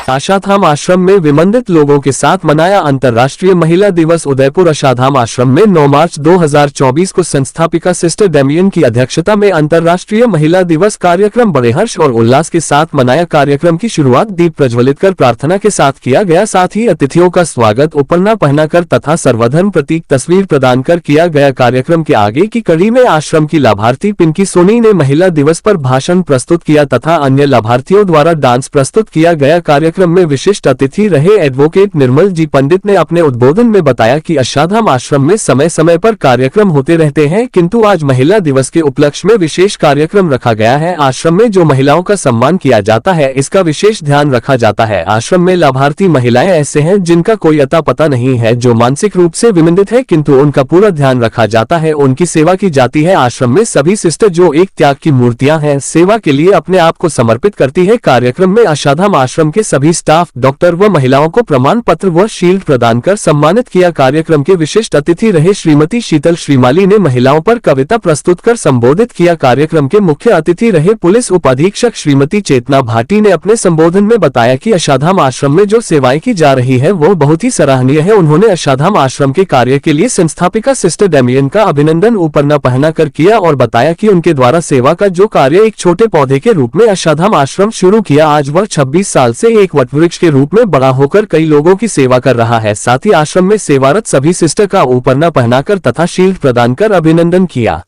अशाधाम आश्रम में विमंदित लोगों के साथ मनाया अंतर्राष्ट्रीय महिला दिवस। उदयपुर अशाधाम आश्रम में 9 मार्च 2024 को संस्थापिका सिस्टर डेमियन की अध्यक्षता में अंतर्राष्ट्रीय महिला दिवस कार्यक्रम बड़े हर्ष और उल्लास के साथ मनाया। कार्यक्रम की शुरुआत दीप प्रज्वलित कर प्रार्थना के साथ किया गया। साथ ही अतिथियों का स्वागत उपरना पहनाकर तथा सर्वधर्म प्रतीक तस्वीर प्रदान कर किया गया। कार्यक्रम के आगे की कड़ी में आश्रम की लाभार्थी पिंकी सोनी ने महिला दिवस पर भाषण प्रस्तुत किया तथा अन्य लाभार्थियों द्वारा डांस प्रस्तुत किया गया। कार्यक्रम में विशिष्ट अतिथि रहे एडवोकेट निर्मल जी पंडित ने अपने उद्बोधन में बताया कि अशाधाम आश्रम में समय समय पर कार्यक्रम होते रहते हैं, किंतु आज महिला दिवस के उपलक्ष्य में विशेष कार्यक्रम रखा गया है। आश्रम में जो महिलाओं का सम्मान किया जाता है, इसका विशेष ध्यान रखा जाता है। आश्रम में लाभार्थी महिलाएं ऐसे हैं जिनका कोई अता पता नहीं है, जो मानसिक रूप से विमंदित है, किंतु उनका पूरा ध्यान रखा जाता है, उनकी सेवा की जाती है। आश्रम में सभी सिस्टर जो एक त्याग की मूर्तियां हैं, सेवा के लिए अपने आप को समर्पित करती है। कार्यक्रम में अशाधाम आश्रम के सभी स्टाफ, डॉक्टर व महिलाओं को प्रमाण पत्र व शील्ड प्रदान कर सम्मानित किया। कार्यक्रम के विशिष्ट अतिथि रहे श्रीमती शीतल श्रीमाली ने महिलाओं पर कविता प्रस्तुत कर संबोधित किया। कार्यक्रम के मुख्य अतिथि रहे पुलिस उप अधीक्षक श्रीमती चेतना भाटी ने अपने संबोधन में बताया कि अशाधाम आश्रम में जो सेवाएं की जा रही है वो बहुत ही सराहनीय है। उन्होंने अशाधाम आश्रम के कार्य के लिए संस्थापिका सिस्टर डेमियन का अभिनंदन उपरना पहनाकर किया और बताया कि उनके द्वारा सेवा का जो कार्य एक छोटे पौधे के रूप में अशाधाम आश्रम शुरू किया, आज वह 26 साल से एक वटवृक्ष के रूप में बड़ा होकर कई लोगों की सेवा कर रहा है। साथ ही आश्रम में सेवारत सभी सिस्टर का उपरना पहनाकर तथा शील्ड प्रदान कर अभिनंदन किया।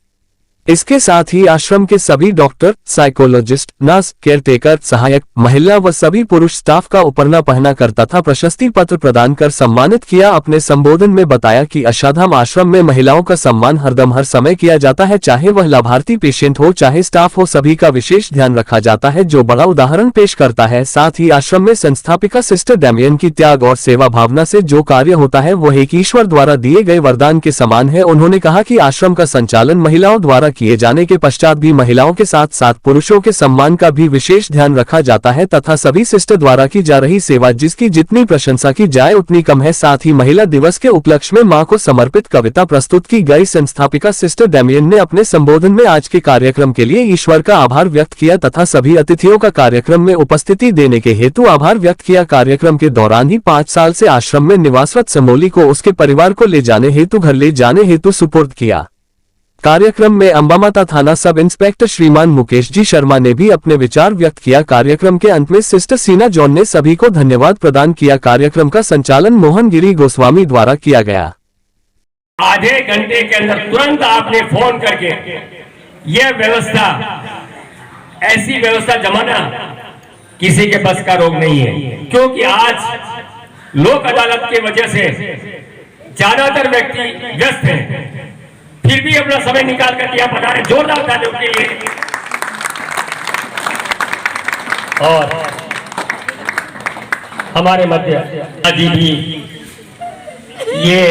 इसके साथ ही आश्रम के सभी डॉक्टर, साइकोलॉजिस्ट, नर्स, केयरटेकर, सहायक, महिला व सभी पुरुष स्टाफ का उपरना पहनाकर तथा प्रशस्ति पत्र प्रदान कर सम्मानित किया। अपने संबोधन में बताया कि अशाधाम आश्रम में महिलाओं का सम्मान हरदम हर समय किया जाता है, चाहे वह लाभार्थी पेशेंट हो चाहे स्टाफ हो, सभी का विशेष ध्यान रखा जाता है, जो बड़ा उदाहरण पेश करता है। साथ ही आश्रम में संस्थापिका सिस्टर डेमियन की त्याग और सेवा भावना से जो कार्य होता है वह एक ईश्वर द्वारा दिए गए वरदान के समान है। उन्होंने कहा कि आश्रम का संचालन महिलाओं द्वारा किए जाने के पश्चात भी महिलाओं के साथ साथ पुरुषों के सम्मान का भी विशेष ध्यान रखा जाता है तथा सभी सिस्टर द्वारा की जा रही सेवा जिसकी जितनी प्रशंसा की जाए उतनी कम है। साथ ही महिला दिवस के उपलक्ष्य में मां को समर्पित कविता प्रस्तुत की गई। संस्थापिका सिस्टर डेमियन ने अपने संबोधन में आज के कार्यक्रम के लिए ईश्वर का आभार व्यक्त किया तथा सभी अतिथियों का कार्यक्रम में उपस्थिति देने के हेतु आभार व्यक्त किया। कार्यक्रम के दौरान ही 5 साल से आश्रम में निवासरत समोली को उसके परिवार को ले जाने हेतु घर ले जाने हेतु सुपुर्द किया। कार्यक्रम में अंबामाता थाना सब इंस्पेक्टर श्रीमान मुकेश जी शर्मा ने भी अपने विचार व्यक्त किया। कार्यक्रम के अंत में सिस्टर सीना जॉन ने सभी को धन्यवाद प्रदान किया। कार्यक्रम का संचालन मोहन गिरी गोस्वामी द्वारा किया गया। आधे घंटे के अंदर तुरंत आपने फोन करके यह व्यवस्था, ऐसी व्यवस्था जमाना किसी के बस का रोग नहीं है, क्योंकि आज लोक अदालत की वजह से ज्यादातर व्यक्ति व्यस्त हैं, फिर भी अपना समय निकाल कर दिया पता है। जोरदार तालियों के लिए। और हमारे मध्य जी भी ये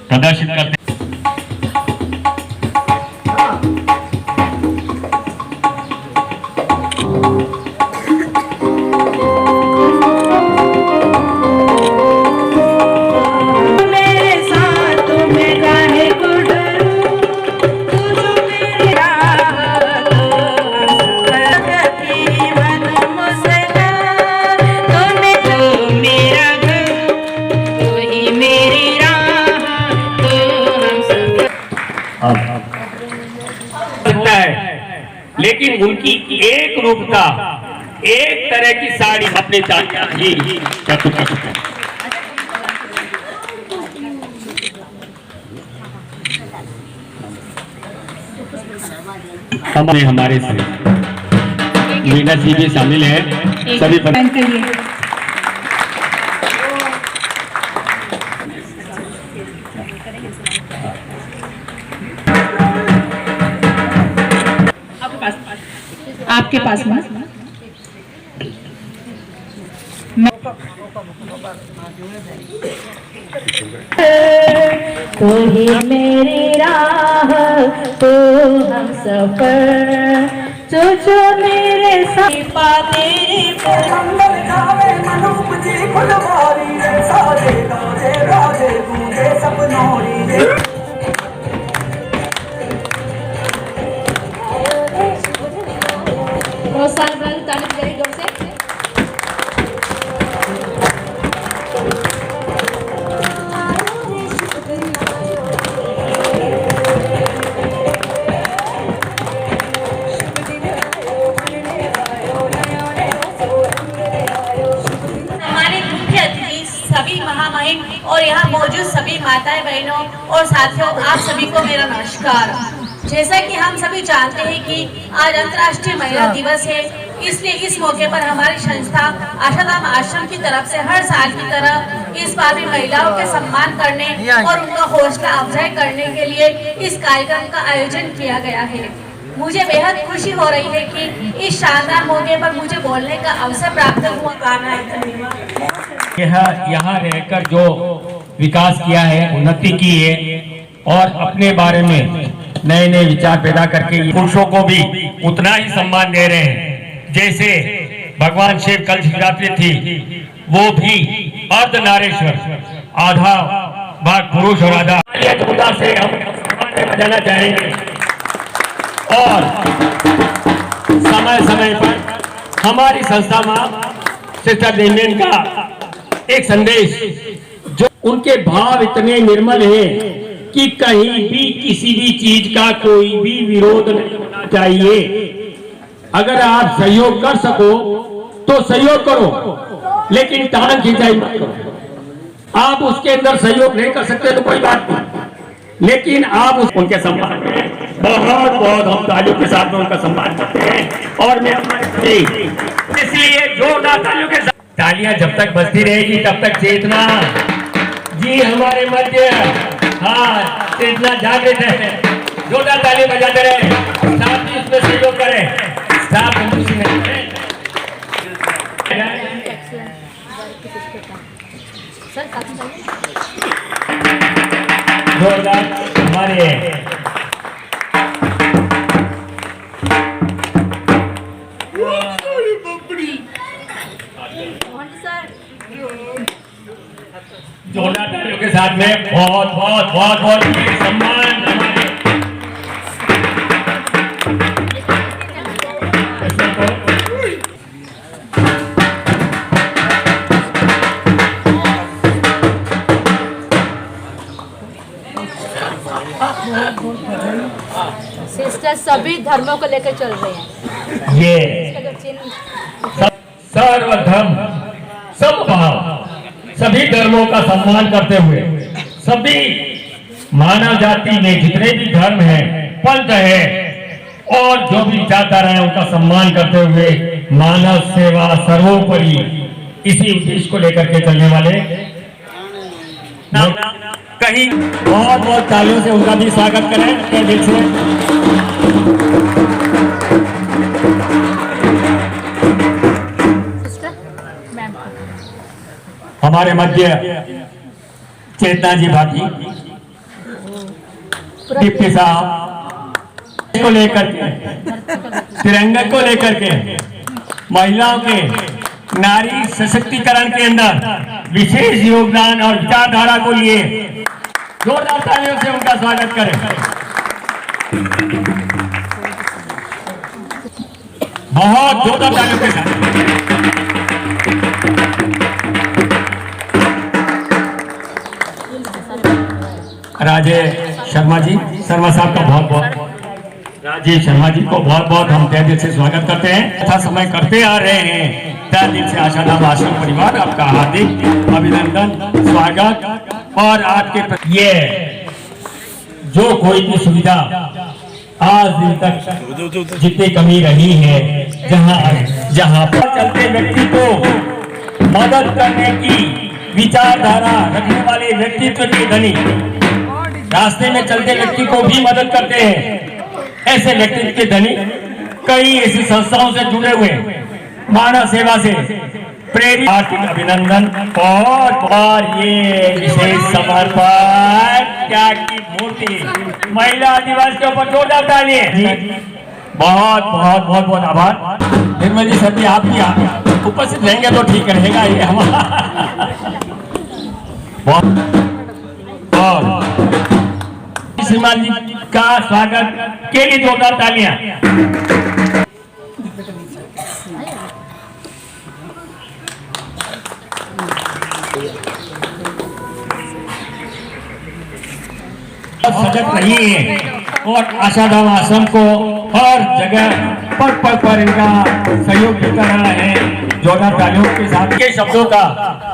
प्रदर्शित करते है, लेकिन उनकी एक रूपता, एक तरह की साड़ी अपने हमारे से मीना जी भी शामिल है। सभी आपके पास में तो ही मेरी राह तो हम सफर जो मेरे साथ पाते बहुत साल बाद तारीफ करी गौर से। माताएं, बहनों और साथियों, आप सभी को मेरा नमस्कार। जैसा कि हम सभी जानते हैं कि आज अंतर्राष्ट्रीय महिला दिवस है, इसलिए इस मौके पर हमारी संस्था आशाधाम आश्रम की तरफ से हर साल की तरह इस बार भी महिलाओं के सम्मान करने और उनका हौसला अफजाई करने के लिए इस कार्यक्रम का आयोजन किया गया है। मुझे बेहद खुशी हो रही है कि इस शानदार मौके पर मुझे बोलने का अवसर प्राप्त हुआ। यहाँ रहकर जो विकास किया है, उन्नति की है और अपने बारे में नए नए विचार पैदा करके पुरुषों को भी उतना ही सम्मान दे रहे हैं। जैसे भगवान शिव कल शिवरात्रि थी, वो भी अर्धनारीश्वर, आधा भाग पुरुष और आधा से हम बजाना चाहेंगे। और समय समय पर हमारी संस्था में सिस्टर डेमियन का एक संदेश, जो उनके भाव इतने निर्मल हैं कि कहीं भी किसी भी चीज का कोई भी विरोध नहीं होना चाहिए। अगर आप सहयोग कर सको तो सहयोग करो, लेकिन टांग खिंचाई मत करो। आप उसके अंदर सहयोग नहीं कर सकते तो कोई बात नहीं, लेकिन आप उनके सम्मान में बहुत बहुत हम तालियों के साथ में उनका सम्मान करते हैं। और मैं इसलिए जोरदार तालियों के साथ, तालियां जब तक बजती रहेगी तब तक चेतना जी हमारे मध्य, हाँ चेतना जागृत है। जोरदार ताली बजाते रहे, साथ ही इसमें सहयोग करें, साथ जोरदार हमारे जोरदार तालियों के साथ में बहुत बहुत बहुत बहुत सम्मान सिस्टर सभी धर्मों को लेकर चल रहे हैं। ये सर्वधर्म समभाव, सभी धर्मों का सम्मान करते हुए, सभी मानव जाति में जितने भी धर्म हैं, पंथ है और जो भी विचारधारा है, उनका सम्मान करते हुए मानव सेवा सर्वोपरि, इसी उद्देश्य को लेकर के चलने वाले कहीं बहुत बहुत तालियों से उनका भी स्वागत करें के दिल से। हमारे मध्य चेतना जी भाटी, डिप्टी साहब को लेकर के, तिरंगे को लेकर के, महिलाओं के नारी सशक्तिकरण के अंदर विशेष योगदान और विचारधारा को लिए जोरदार तालियों से उनका स्वागत करें। बहुत जोरदार तालियों के साथ राजेश शर्मा जी, शर्मा साहब का बहुत बहुत, राजेश शर्मा जी को बहुत बहुत हम तहे दिल से स्वागत करते हैं तथा समय करते आ रहे हैं। तहे दिल से आशाधाम आश्रम परिवार आपका हार्दिक अभिनंदन, स्वागत। और आपके ये जो कोई भी सुविधा आज दिन तक जितनी कमी रही है, जहां पर चलते व्यक्ति को मदद करने की विचारधारा रखने वाले व्यक्तित्व के धनी, रास्ते में चलते व्यक्ति को भी मदद करते हैं, ऐसे व्यक्तित्व के धनी कई ऐसी संस्थाओं से जुड़े हुए, मानव सेवा से प्रेरित, हार्दिक अभिनंदन। और ये विशेष समर्पण क्या की मूर्ति, महिला दिवस के ऊपर जोरदार तालियां। बहुत बहुत बहुत बहुत आभार। निर्मल जी, सर जी, आप भी उपस्थित रहेंगे तो ठीक रहेगा ये हमारा। श्रीमान जी का स्वागत के लिए जोरदार तालियां। सजग नहीं है और आशाधाम आश्रम को हर जगह पग पग पर इनका सहयोग देता रहा है। जोरदार तालियों के साथ के शब्दों का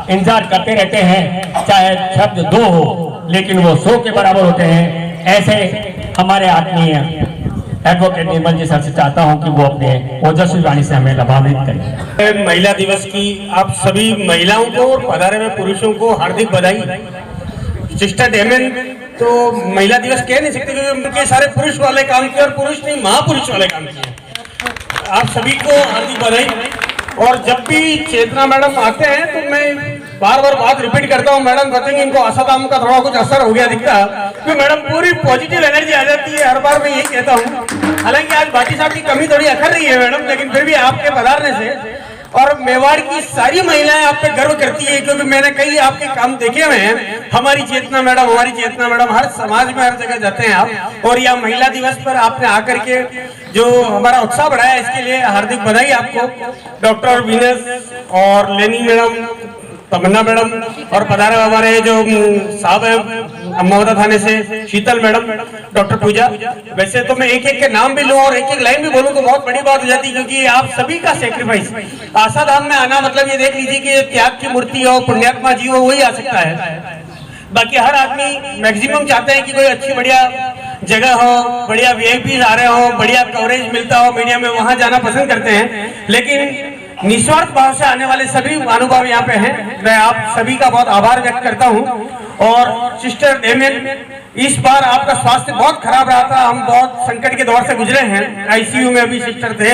इंतजार करते रहते हैं, चाहे शब्द दो हो लेकिन वो 100 के बराबर होते हैं। ऐसे हमारे आदरणीय एडवोकेट निर्मल जी सर से चाहता हूं कि वो अपने ओजस्वी वाणी से हमें लाभान्वित करें। महिला दिवस की आप सभी महिलाओं को और पधारे हुए पुरुषों को हार्दिक बधाई। सिस्टर डेमियन तो महिला दिवस कह नहीं सकते क्योंकि उनके सारे पुरुष वाले काम किए और पुरुष नहीं महापुरुष वाले काम किए। आप सभी को हार्दिक बधाई। और जब भी चेतना मैडम आते हैं तो मैं बार बार बात रिपीट करता हूँ, मैडम कहते हैं कि इनको आसादाम का थोड़ा कुछ असर हो गया दिखता है, क्योंकि मैडम पूरी पॉजिटिव एनर्जी आ जाती है। हर बार मैं यही कहता हूँ। हालांकि आज भाटी साहब की कमी थोड़ी अखर रही है मैडम, लेकिन फिर भी आपके पधारने से और मेवाड़ की सारी महिलाएं आप पे गर्व करती है, क्योंकि मैंने कई आपके काम देखे हुए हैं। हमारी चेतना मैडम हर समाज में हर जगह जाते हैं आप, और यह महिला दिवस पर आपने आकर के जो हमारा उत्साह बढ़ाया, इसके लिए हार्दिक बधाई आपको। डॉक्टर विनेश और लेनी मैडम, तमन्ना मैडम और पधारे हमारे जो साहब है ममता थाने से, शीतल मैडम, डॉक्टर पूजा। वैसे तो मैं एक एक के नाम भी लूं और एक एक लाइन भी बोलूं तो बहुत बड़ी बात हो जाती है, क्योंकि आप सभी का सेक्रीफाइस। आसाधाम में आना मतलब ये देख लीजिए कि त्याग की मूर्ति हो, पुण्यात्मा जी हो, वही आ सकता है। बाकी हर आदमी मैक्सिमम चाहते हैं कि कोई अच्छी बढ़िया जगह हो, बढ़िया वीआईपी आ रहे हो, बढ़िया कवरेज मिलता हो मीडिया में, वहां जाना पसंद करते हैं। लेकिन निस्वार्थ भाव से आने वाले सभी महानुभाव यहाँ पे हैं। मैं आप सभी का बहुत आभार व्यक्त करता हूँ। और सिस्टर डेमियन, इस बार आपका स्वास्थ्य बहुत खराब रहा था, हम बहुत संकट के दौर से गुजरे हैं, आईसीयू में अभी सिस्टर थे,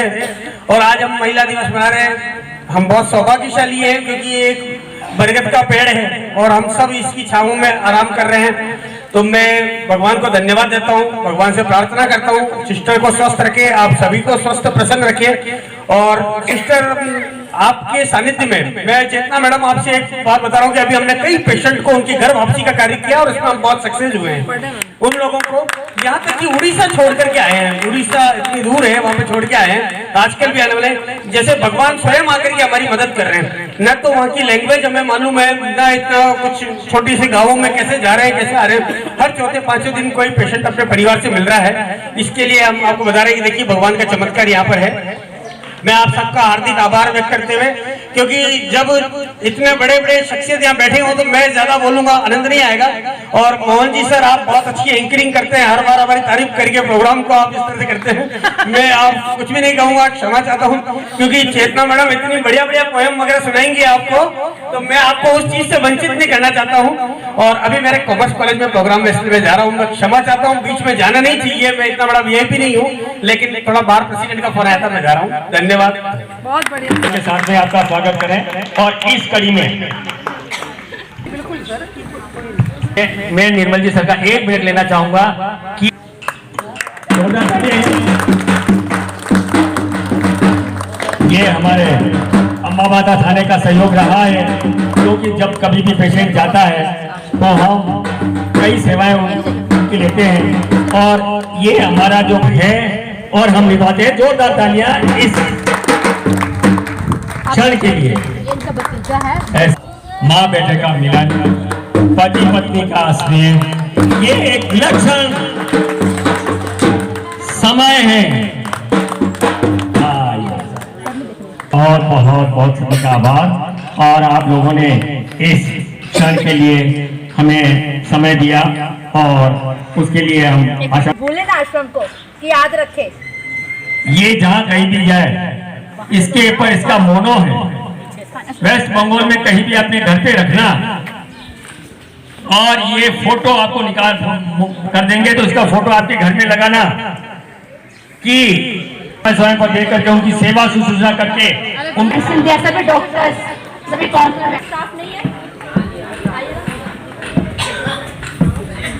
और आज हम महिला दिवस मना रहे हैं। हम बहुत सौभाग्यशाली हैं क्योंकि एक बरगद का पेड़ है और हम सब इसकी छांवों में आराम कर रहे हैं। तो मैं भगवान को धन्यवाद देता हूँ, भगवान से प्रार्थना करता हूँ सिस्टर को स्वस्थ रखे, आप सभी को स्वस्थ प्रसन्न रखे। और सिस्टर आपके सानिध्य में मैं चेतना मैडम आपसे एक बात बता रहा हूँ कि अभी हमने कई पेशेंट को उनकी घर वापसी का कार्य किया और इसमें हम बहुत सक्सेस हुए हैं। उन लोगों को यहाँ तक कि उड़ीसा छोड़ करके आए हैं, उड़ीसा इतनी दूर है, वहां पे छोड़ के आए हैं, आजकल भी आने वाले, जैसे भगवान स्वयं आकर के हमारी मदद कर रहे हैं। न तो वहाँ की लैंग्वेज हमें मालूम है, न इतना कुछ छोटी सी गाँवों में कैसे जा रहे हैं, कैसे आ रहे हैं। हर चौथे पांचवें दिन कोई पेशेंट अपने परिवार से मिल रहा है। इसके लिए हम आपको बता रहे हैं कि देखिए भगवान का चमत्कार यहाँ पर है। मैं आप सबका हार्दिक आभार व्यक्त करते हुए, क्योंकि जब इतने बड़े बड़े शख्सियत यहाँ बैठे हो तो मैं ज्यादा बोलूंगा आनंद नहीं आएगा। और मोहन जी सर, आप बहुत अच्छी एंकरिंग करते हैं, हर बार हमारी तारीफ करके प्रोग्राम को आप इस तरह से करते हैं। मैं आप कुछ भी नहीं कहूंगा, क्षमा चाहता हूँ, क्योंकि चेतना मैडम इतनी बढ़िया बढ़िया पोएम वगैरह सुनाएंगे आपको, तो मैं आपको उस चीज से वंचित नहीं करना चाहता हूँ। और अभी मेरे कॉमर्स कॉलेज में प्रोग्राम में इसलिए मैं जा रहा हूँ, मैं क्षमा चाहता हूँ, बीच में जाना नहीं चाहिए, मैं इतना बड़ा वीआईपी नहीं हूँ, लेकिन थोड़ा बार प्रेसिडेंट का फोन आया था, मैं जा रहा हूँ। धन्यवाद। बहुत बढ़िया के साथ में आपका स्वागत करें। और इस कड़ी में मैं निर्मल जी सर का 1 मिनट लेना चाहूंगा कि ये हमारे अम्बाबादा थाने का सहयोग रहा है, क्योंकि जब कभी भी पेशेंट जाता है तो हम कई सेवाएं उनकी लेते हैं, और ये हमारा जो है और हम निभाते हैं। जोरदार तालियां इस क्षण के लिए। इनका भतीजा है। माँ बेटे का मिलन, पति पत्नी का स्नेह, ये एक विलक्षण समय है। और बहुत बहुत सबका आभार, और आप लोगों ने इस क्षण के लिए हमें समय दिया, और उसके लिए हम आशा बोले ना आश्रम को कि याद रखे। ये जहाँ कहीं भी जाए इसके ऊपर इसका मोनो है। वेस्ट बंगाल में कहीं भी अपने घर पे रखना, और ये फोटो आपको निकाल कर देंगे तो इसका फोटो आपके घर में लगाना, कि स्वयं को देख करके उनकी सेवा शुश्रूषा करके उनकी सभी डॉक्टर्स, सभी काउंसलर स्टाफ नहीं है।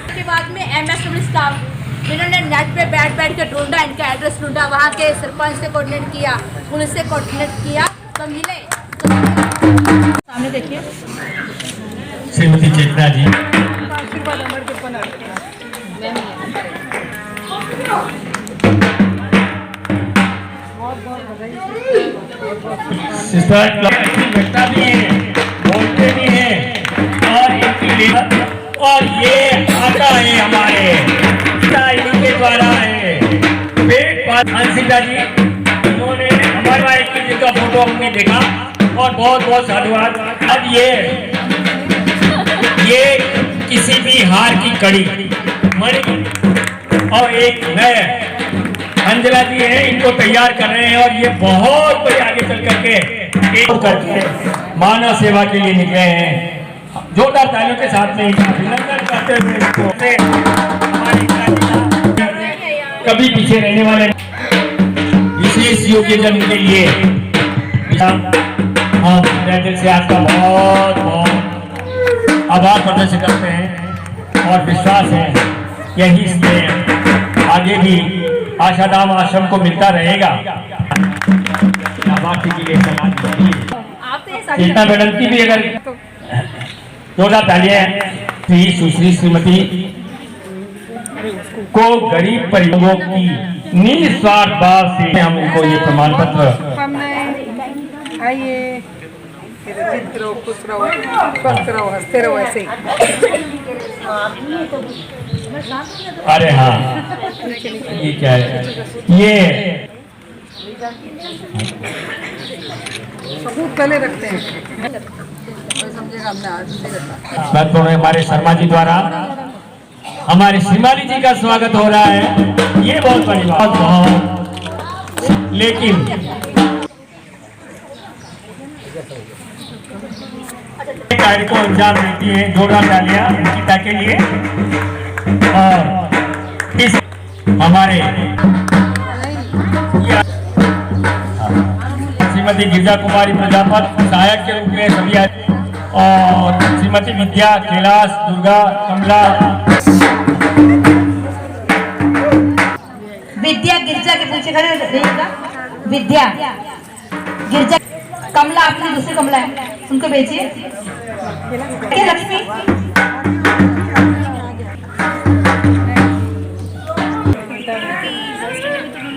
के बाद में एमएसडब्ल्यू स्टाफ, इन्होंने नेट पे बैठ के ढूंढा, इनका एड्रेस ढूंढा, वहाँ के सरपंच से कोऑर्डिनेट किया, पुलिस से कोऑर्डिनेट किया, तो मिले। सामने देखिए श्रीमती चेतना जी। सिस्टर घटना भी है, बोलते भी हैं, और इनकी और ये आता है हमारे के द्वारा है। अंशिता जी, उन्होंने हमारा एक का फोटो हमने देखा, और बहुत बहुत साधुवाद। अब ये किसी भी हार की कड़ी मणि और एक नए अंजला जी है, इनको तैयार कर रहे हैं और ये बहुत बड़े आगे चल करके एक करके मानव सेवा के लिए निकले हैं। जोरदार तालियों के साथ में इनका अभिनंदन करते हुए हमारी कभी पीछे रहने वाले विशेष योग्यजन के लिए हम दिल से आपका बहुत बहुत आभार प्रदर्शित करते हैं और विश्वास है यही से आगे भी आशाधाम आश्रम को मिलता रहेगा। बाकी के लिए इतना मैडम की भी अगर जोरदार तालियां थी सुश्री श्रीमती को गरीब परिवारों की निस्वार्थ भाव से हम उनको ये प्रमाण पत्र आइए जीत रहो, खुश रहो, स्वस्थ रहो, हंसते रहो ऐसे ही। अरे हाँ ये क्या है ये सबूत पहले रखते हैं समझेगा हमने आज मैं तो हमारे शर्मा जी द्वारा हमारी शिमाली जी का स्वागत हो रहा है। ये बहुत बड़ी बात बहुत लेकिन कार्य को अंजाम देती है। जोरदार तालियां अंकिता के लिए और इस हमारे श्रीमती गिरजा कुमारी प्रजापति सहायक के रूप में सभी और श्रीमती विद्या कैलाश दुर्गा कमला विद्या गिरजा के पीछे खड़े रहिएगा। विद्या गिरजा कमला अपनी दूसरी कमला है उनको भेजिए। लक्ष्मी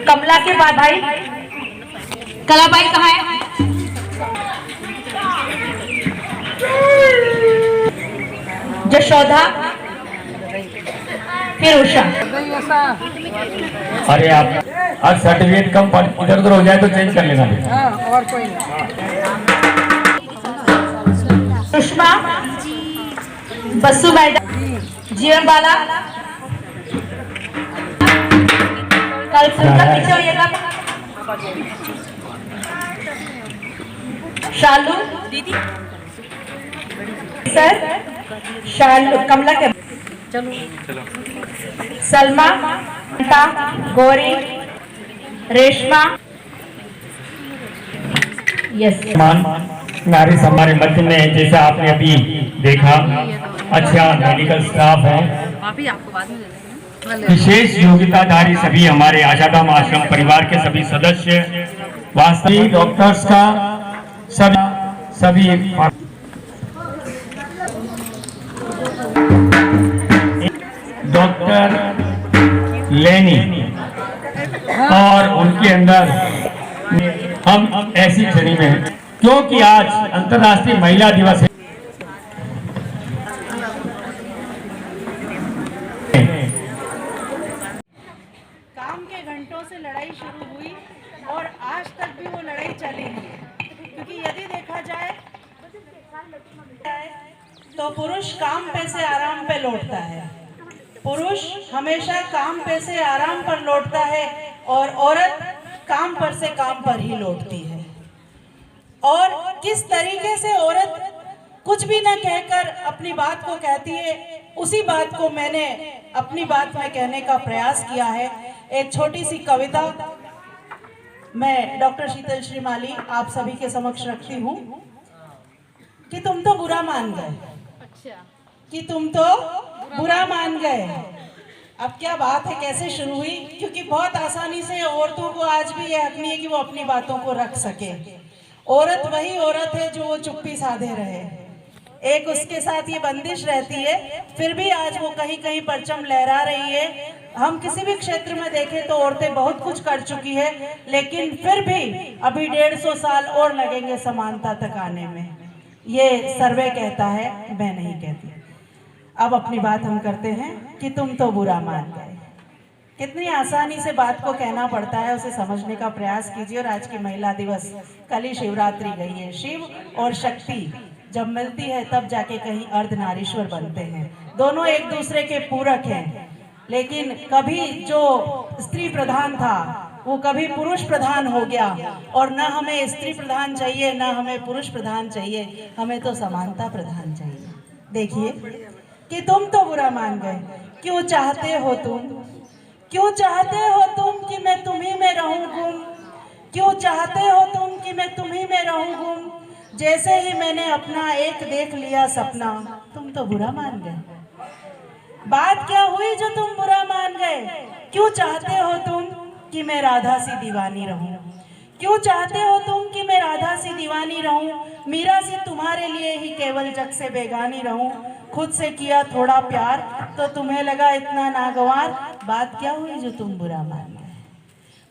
कमला के बाद भाई कलाबाई कहाँ है? यशोदा फिर उषा। अरे आप आज सर्टिफिकेट कम इधर उधर हो जाए तो चेंज कर लेना। और कोई नहीं। सुषमा बसु मैडम जीवन बाला कल पीछे होइएगा। शालू दीदी सर शालू कमला के सलमा गौरी रेशमा यस नारी हमारे मध्य में जैसा आपने अभी देखा अच्छा मेडिकल स्टाफ है। विशेष योग्यताधारी सभी हमारे आशाधाम आश्रम परिवार के सभी सदस्य वास्तविक डॉक्टर्स का सभी डॉक्टर लेनी और उनके अंदर हम ऐसी श्रेणी में हैं क्योंकि आज अंतर्राष्ट्रीय महिला दिवस है। काम के घंटों से लड़ाई शुरू हुई और आज तक भी वो लड़ाई चलेगी क्योंकि यदि देखा जाए तो पुरुष काम पे से आराम पे लौटता है। पुरुष हमेशा काम पे से आराम पर लौटता है और औरत काम पर से काम पर ही लौटती है। और किस तरीके से औरत कुछ भी न कहकर अपनी बात को कहती है, उसी बात को मैंने अपनी बात में कहने का प्रयास किया है। एक छोटी सी कविता मैं डॉक्टर शीतल श्रीमाली आप सभी के समक्ष रखती हूँ कि तुम तो बुरा मान गए, कि तुम तो बुरा मान गए। अब क्या बात है, कैसे शुरू हुई? क्योंकि बहुत आसानी से औरतों को आज भी यह हक नहीं है कि वो अपनी बातों को रख सके। औरत वही औरत है जो वो चुप्पी साधे रहे, एक उसके साथ ये बंदिश रहती है, फिर भी आज वो कहीं कहीं परचम लहरा रही है। हम किसी भी क्षेत्र में देखें तो औरतें बहुत कुछ कर चुकी है, लेकिन फिर भी अभी 150 साल और लगेंगे समानता तक आने में, ये सर्वे कहता है, मैं नहीं कहती। अब अपनी बात हम करते हैं कि तुम तो बुरा मान गए। कितनी आसानी से बात को कहना पड़ता है, उसे समझने का प्रयास कीजिए। और आज की महिला दिवस, कल ही शिवरात्रि गई है। शिव और शक्ति जब मिलती है तब जाके कहीं अर्धनारीश्वर बनते हैं। दोनों एक दूसरे के पूरक हैं, लेकिन कभी जो स्त्री प्रधान था वो कभी पुरुष प्रधान हो गया, और ना हमें स्त्री प्रधान चाहिए ना हमें पुरुष प्रधान चाहिए, हमें तो समानता प्रधान चाहिए। देखिए कि तुम तो बुरा मान गए, क्यों चाहते हो तुम, क्यों चाहते हो तुम कि मैं तुम्ही में रहूं गुम, क्यों चाहते हो तुम कि मैं तुम्ही में रहूं गुम, जैसे ही मैंने अपना एक देख लिया सपना, तुम तो बुरा मान गए। बात क्या हुई जो तुम बुरा मान गए, क्यों चाहते हो तुम कि मैं राधा सी दीवानी रहूं, क्यों चाहते हो तुम कि मैं राधा सी दीवानी रहूं, मीरा सी तुम्हारे लिए ही केवल जग से बेगानी रहूं, खुद से किया थोड़ा प्यार तो तुम्हें लगा इतना नागवार, बात क्या हुई जो तुम बुरा मान गए,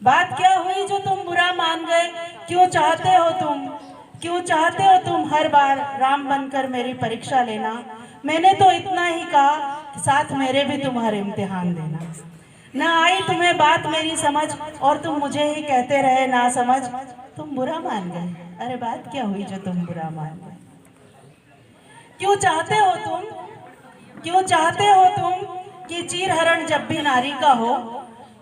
बात क्या हुई जो तुम बुरा मान गए, क्यों चाहते हो तुम, क्यों चाहते हो तुम हर बार राम बनकर मेरी परीक्षा लेना, मैंने तो इतना ही कहा कि साथ मेरे भी तुम्हारे इम्तिहान देना, ना आई तुम्हें बात मेरी समझ और तुम मुझे ही कहते रहे ना समझ, तुम बुरा मान गए। अरे बात क्या हुई जो तुम बुरा मान गए, क्यों चाहते हो तुम, क्यों चाहते हो तुम कि चीर हरण जब भी नारी का हो,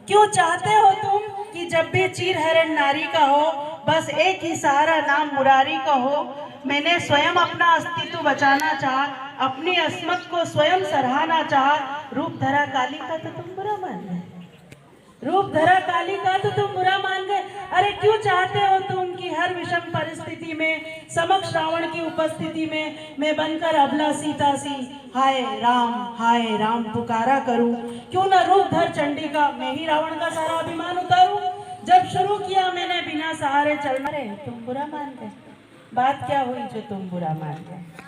क्यों चाहते हो तुम कि जब भी चीर हरण नारी का हो, बस एक ही सहारा नाम मुरारी का हो, मैंने स्वयं अपना अस्तित्व बचाना चाहा, अपनी अस्मत को स्वयं सराहना चाहा, रूप धरा काली का तो तुम बुरा मान गए, रूप धरा काली का तो तुम बुरा मान गए। अरे क्यों चाहते हो तुम कि हर विषम परिस्थिति में समक्ष रावण की उपस्थिति में मैं बनकर अबला सीता सी हाय राम पुकारा करूं, क्यों न रूप धर चंडी का मैं ही रावण का सारा अभिमान उतारूं, जब शुरू किया मैंने बिना सहारे चलना, रे तुम बुरा मान गए। बात क्या हुई जो तुम बुरा मान गए।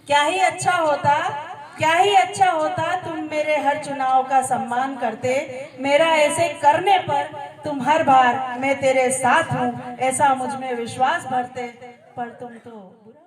क्या ही अच्छा होता, क्या ही अच्छा होता तुम मेरे हर चुनाव का सम्मान करते, मेरा ऐसे करने पर तुम हर बार मैं तेरे साथ हूँ ऐसा मुझ में विश्वास भरते, पर तुम तो बुरा